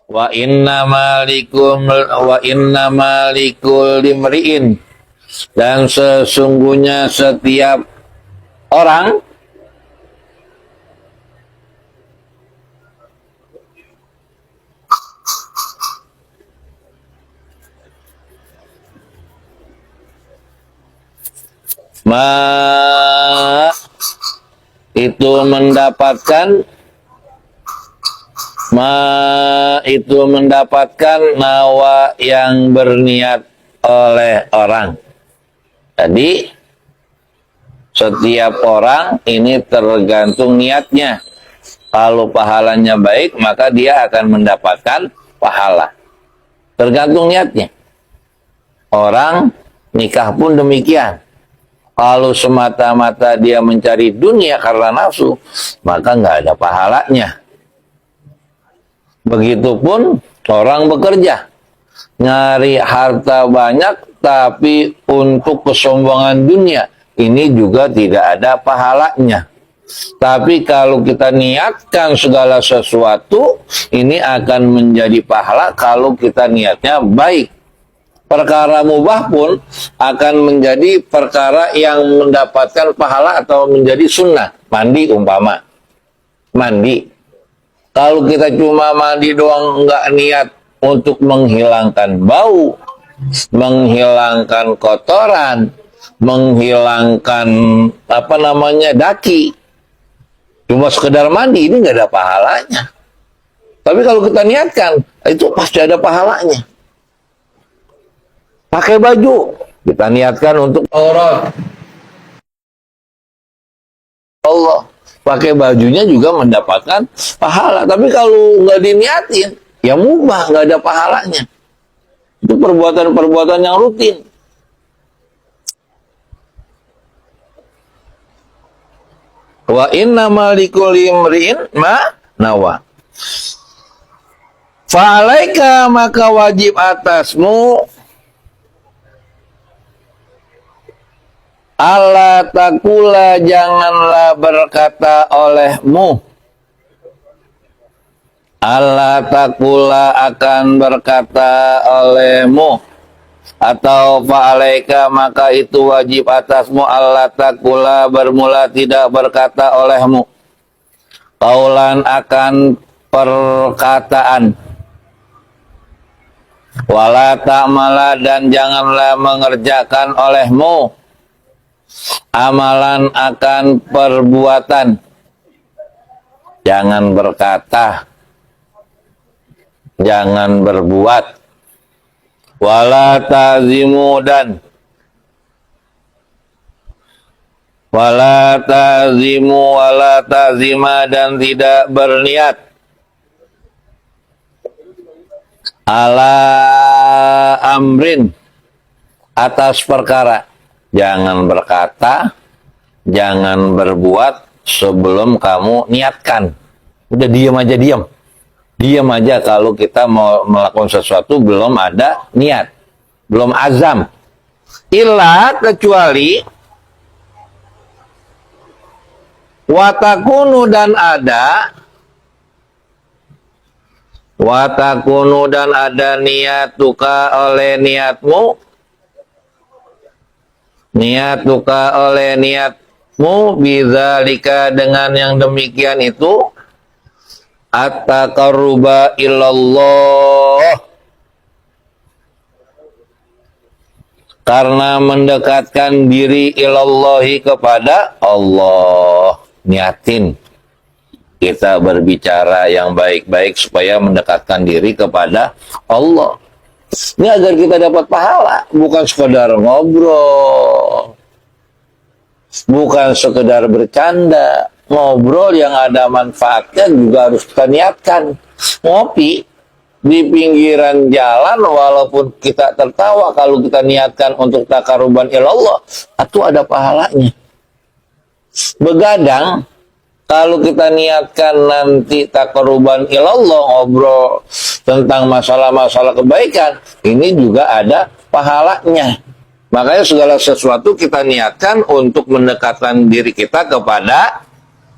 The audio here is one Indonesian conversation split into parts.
Wa inna malikul limriin, dan sesungguhnya setiap orang itu mendapatkan nawa yang berniat oleh orang. Jadi setiap orang ini tergantung niatnya. Kalau pahalanya baik, maka dia akan mendapatkan pahala. Tergantung niatnya. Orang nikah pun demikian. Kalau semata-mata dia mencari dunia karena nafsu, maka nggak ada pahalanya. Begitupun orang bekerja, nyari harta banyak, tapi untuk kesombongan dunia, ini juga tidak ada pahalanya. Tapi kalau kita niatkan segala sesuatu, ini akan menjadi pahala kalau kita niatnya baik. Perkara mubah pun akan menjadi perkara yang mendapatkan pahala atau menjadi sunnah. Mandi umpama. Mandi. Kalau kita cuma mandi doang nggak niat untuk menghilangkan bau, menghilangkan kotoran, menghilangkan daki, cuma sekedar mandi, ini nggak ada pahalanya. Tapi kalau kita niatkan, itu pasti ada pahalanya. Pakai baju, kita niatkan untuk aurat Allah. Pakai bajunya juga mendapatkan pahala. Tapi kalau nggak diniatin, ya mubah, nggak ada pahalanya. Itu perbuatan-perbuatan yang rutin. Wa inna malikul imri'in ma nawa. Fa'alaika, maka wajib atasmu Allah takula, janganlah berkata olehmu. Allah takula, akan berkata olehmu. Atau fa'alaika, maka itu wajib atasmu Allah takula, bermula tidak berkata olehmu. Qaulan, akan perkataan. Wala ta'mala, dan janganlah mengerjakan olehmu amalan, akan perbuatan. Jangan berkata, jangan berbuat. Wala tazimu, dan wala tazimu, wala tazima, dan tidak berniat ala amrin, atas perkara. Jangan berkata, jangan berbuat sebelum kamu niatkan. Udah diam aja, diam. Diam aja kalau kita mau melakukan sesuatu belum ada niat, belum azam. Illa, kecuali watakunu, dan ada watakunu, dan ada niatuka, oleh niatmu, niatuka, oleh niatmu, bidzalika, dengan yang demikian itu, at-taqarruba ilallah, karena mendekatkan diri ilallahi, kepada Allah. Niatin kita berbicara yang baik-baik supaya mendekatkan diri kepada Allah. Ini agar kita dapat pahala, bukan sekedar ngobrol, bukan sekedar bercanda. Ngobrol yang ada manfaatnya juga harus kita niatkan. Ngopi di pinggiran jalan, walaupun kita tertawa, kalau kita niatkan untuk taqarruban ilallah, itu ada pahalanya. Begadang, kalau kita niatkan nanti taqarruban ilallah, ngobrol tentang masalah-masalah kebaikan, ini juga ada pahalanya. Makanya segala sesuatu kita niatkan untuk mendekatkan diri kita kepada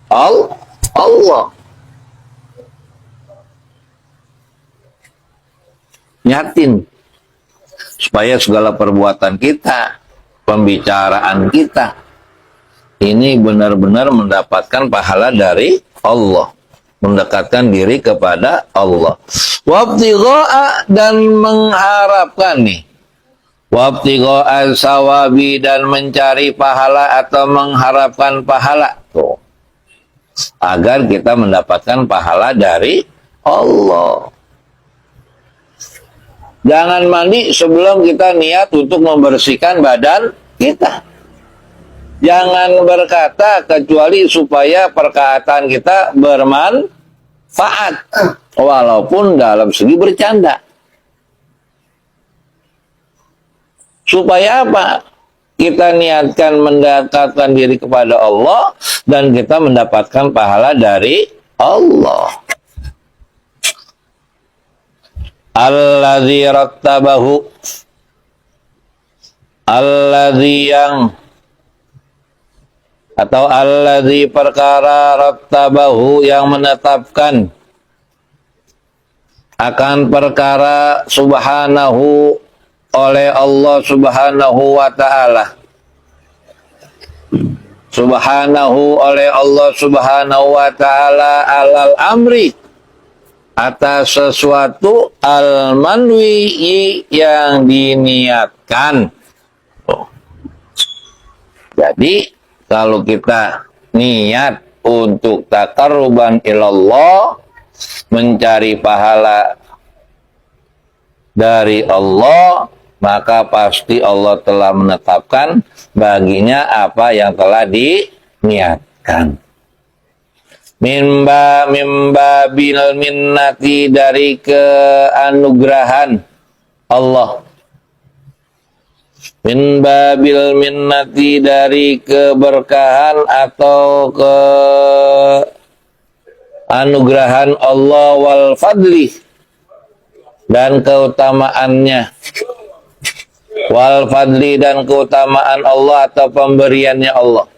Allah. nyatin supaya segala perbuatan kita, pembicaraan kita ini benar-benar mendapatkan pahala dari Allah, mendekatkan diri kepada Allah. Wabtigha'a, dan mengharapkan nih, wabtigha'a sawabi, dan mencari pahala atau mengharapkan pahala tuh, agar kita mendapatkan pahala dari Allah. Jangan mandi sebelum kita niat untuk membersihkan badan kita. Jangan berkata kecuali supaya perkataan kita bermanfaat, walaupun dalam segi bercanda. Supaya apa? Kita niatkan mendekatkan diri kepada Allah dan kita mendapatkan pahala dari Allah. Alladzi rattabahu, alladzi yang, atau alladzi perkara rattabahu yang menetapkan akan perkara subhanahu oleh Allah subhanahu wa ta'ala, subhanahu oleh Allah subhanahu wa ta'ala alal amri, atas sesuatu al-manwi yang diniatkan. Jadi kalau kita niat untuk taqarruban ilallah, mencari pahala dari Allah, maka pasti Allah telah menetapkan baginya apa yang telah diniatkan. Mimba bil minnati, dari keanugerahan Allah. Min babil minnati, dari keberkahan atau keanugerahan Allah, wal fadli, dan keutamaannya, wal fadli, dan keutamaan Allah atau pemberiannya Allah.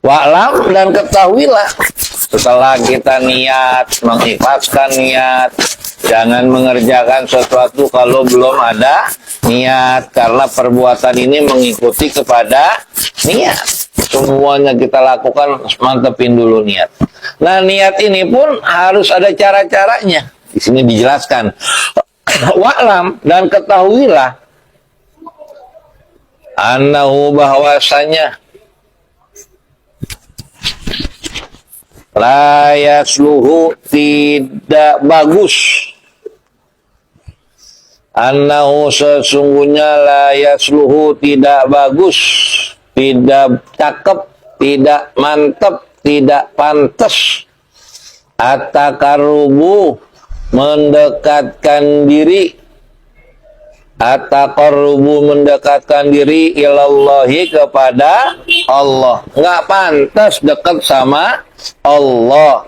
Wa'lam, dan ketahuilah, setelah kita niat, mengikhlaskan niat, jangan mengerjakan sesuatu kalau belum ada niat, karena perbuatan ini mengikuti kepada niat. Semuanya kita lakukan, mantepin dulu niat. Nah, niat ini pun harus ada cara-caranya. Di sini dijelaskan. Wa'lam, dan ketahuilah, annahu, bahwasanya, la yasluhu, tidak bagus, annahu, sesungguhnya, la yasluhu, tidak bagus, tidak cakep, tidak mantap, tidak pantas, at-taqarrubu, mendekatkan diri, at-taqarrubu, mendekatkan diri, ilallahi, kepada Allah. Nggak pantas dekat sama Allah,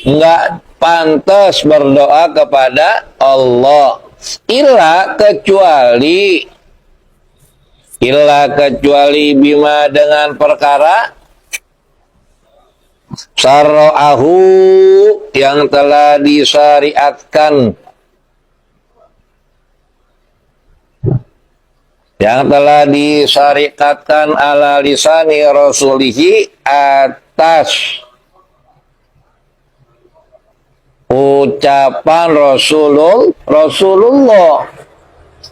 nggak pantas berdoa kepada Allah, illa, kecuali bima, dengan perkara syara'ahu, yang telah disyariatkan, ala lisani rasulihi, atas ucapan Rasulullah.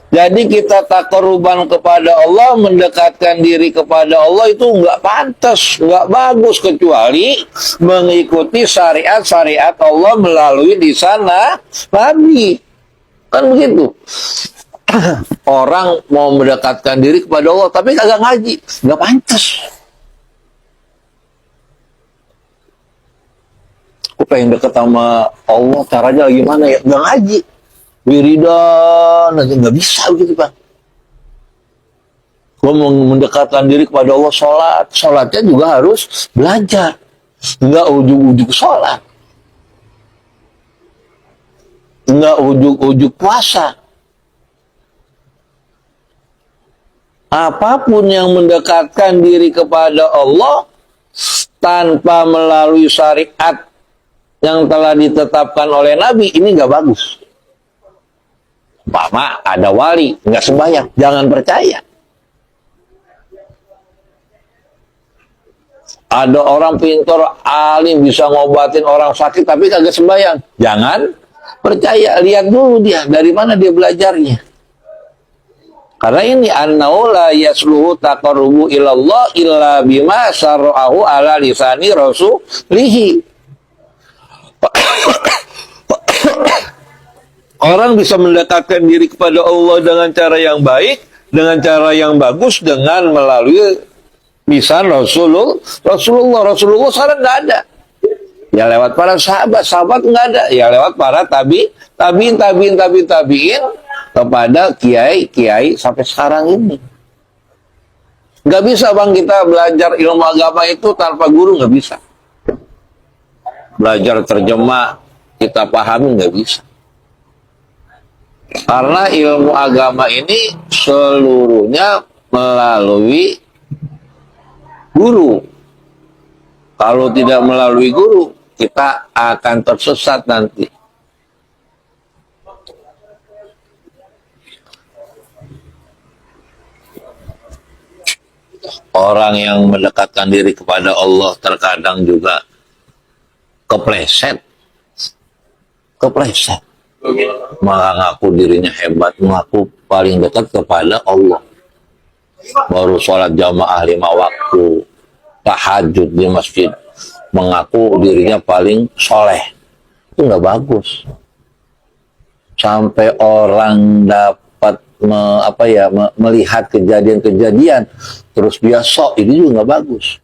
Jadi kita taqarruban kepada Allah, mendekatkan diri kepada Allah, itu nggak pantas, nggak bagus, kecuali mengikuti syariat-syariat Allah melalui lisan Nabi. Kan begitu. Orang mau mendekatkan diri kepada Allah tapi kagak ngaji, nggak pantas. Aku pengen deket sama Allah, caranya gimana ya? Nggak ngaji, wiridan aja nggak bisa gitu, Pak. Gue mau mendekatkan diri kepada Allah, sholatnya juga harus belajar, nggak ujuk-ujuk sholat, nggak ujuk-ujuk puasa. Apapun yang mendekatkan diri kepada Allah tanpa melalui syariat yang telah ditetapkan oleh Nabi, ini nggak bagus. Mama ada wali nggak sembahyang, jangan percaya. Ada orang pintar, alim, bisa ngobatin orang sakit tapi kagak sembahyang, jangan percaya. Lihat dulu dia dari mana dia belajarnya. Karena ini annahu la yasluhu taqarrubu ilallah illa bima syara'ahu ala lisani rasulihi. Orang bisa mendekatkan diri kepada Allah dengan cara yang baik, dengan cara yang bagus, dengan melalui lisan Rasulullah sekarang nggak ada. Ya lewat para sahabat nggak ada. Ya lewat para tabiin kepada kiai sampai sekarang ini. Nggak bisa bang kita belajar ilmu agama itu tanpa guru, nggak bisa. Belajar terjemah kita pahami nggak bisa. Karena ilmu agama ini seluruhnya melalui guru. Kalau tidak melalui guru, kita akan tersesat nanti. Orang yang mendekatkan diri kepada Allah terkadang juga kepleset. Mengaku dirinya hebat, mengaku paling dekat kepada Allah. Baru sholat jamaah 5 waktu, tahajud di masjid, mengaku dirinya paling soleh. Itu nggak bagus. Sampai orang dapat melihat kejadian-kejadian, terus dia sok, ini juga nggak bagus.